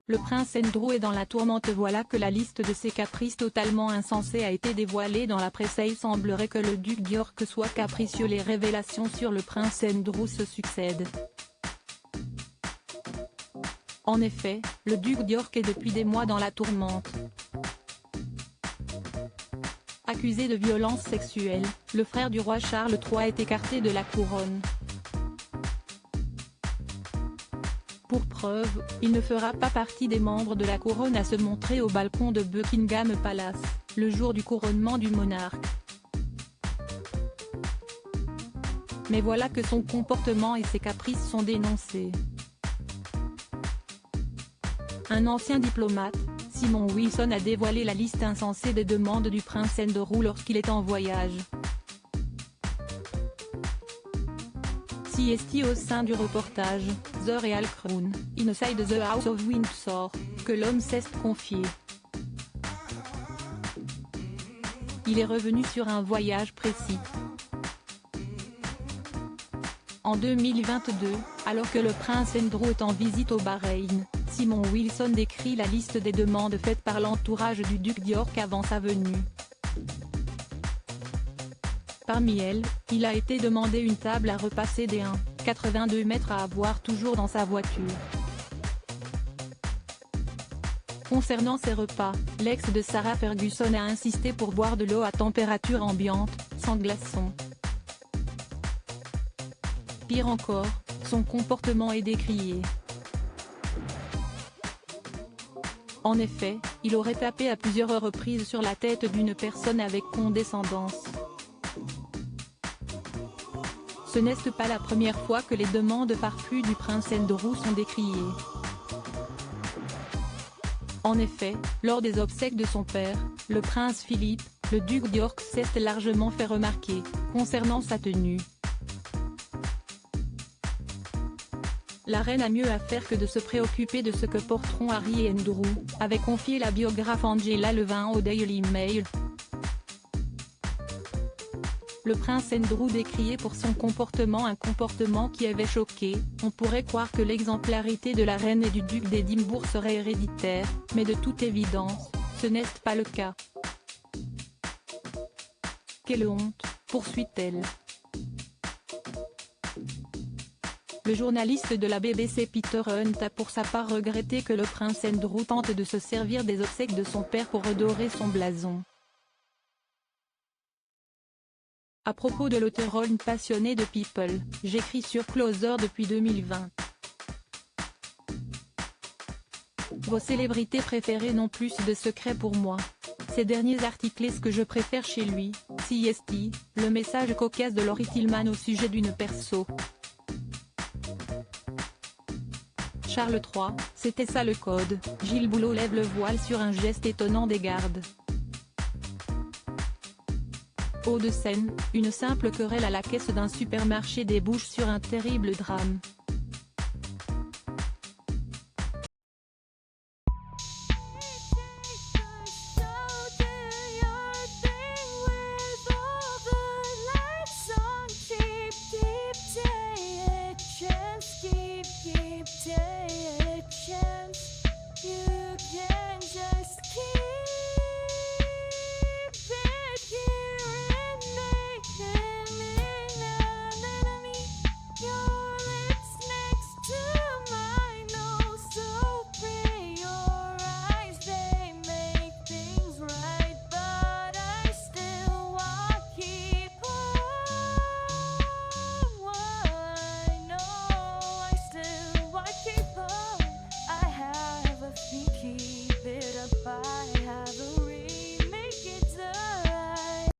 le prince Andrew est dans la tourmente. Voilà que la liste de ses caprices totalement insensés a été dévoilée dans la presse et il semblerait que le duc d'York soit capricieux. Les révélations sur le prince Andrew se succèdent. En effet, le duc d'York est depuis des mois dans la tourmente. Accusé de violences sexuelles, le frère du roi Charles III est écarté de la couronne. Pour preuve, il ne fera pas partie des membres de la couronne à se montrer au balcon de Buckingham Palace, le jour du couronnement du monarque. Mais voilà que son comportement et ses caprices sont dénoncés. Un ancien diplomate, Simon Wilson, a dévoilé la liste insensée des demandes du prince Andrew lorsqu'il est en voyage. CST au sein du reportage The Real Crown, Inside the House of Windsor, que l'homme s'est confié. Il est revenu sur un voyage précis. En 2022, alors que le prince Andrew est en visite au Bahreïn, Simon Wilson décrit la liste des demandes faites par l'entourage du duc d'York avant sa venue. Parmi elles, il a été demandé une table à repasser des 1,82 m à avoir toujours dans sa voiture. Concernant ses repas, l'ex de Sarah Ferguson a insisté pour boire de l'eau à température ambiante, sans glaçons. Pire encore, son comportement est décrié. En effet, il aurait tapé à plusieurs reprises sur la tête d'une personne avec condescendance. Ce n'est pas la première fois que les demandes farfelues du prince Andrew sont décriées. En effet, lors des obsèques de son père, le prince Philippe, le duc d'York s'est largement fait remarquer, concernant sa tenue. La reine a mieux à faire que de se préoccuper de ce que porteront Harry et Andrew, avait confié la biographe Angela Levin au Daily Mail. Le prince Andrew décrié pour son comportement, un comportement qui avait choqué. On pourrait croire que l'exemplarité de la reine et du duc d'Édimbourg serait héréditaire, mais de toute évidence, ce n'est pas le cas. Quelle honte, poursuit-elle. Le journaliste de la BBC Peter Hunt a pour sa part regretté que le prince Andrew tente de se servir des obsèques de son père pour redorer son blason. À propos de l'auteur Hunt passionné de People, j'écris sur Closer depuis 2020. Vos célébrités préférées n'ont plus de secrets pour moi. Ces derniers articles est ce que je préfère chez lui, CST, le message cocasse de Laurie Tillman au sujet d'une perso. Charles III, c'était ça le code. Gilles Boulot lève le voile sur un geste étonnant des gardes. Hauts-de-Seine, une simple querelle à la caisse d'un supermarché débouche sur un terrible drame.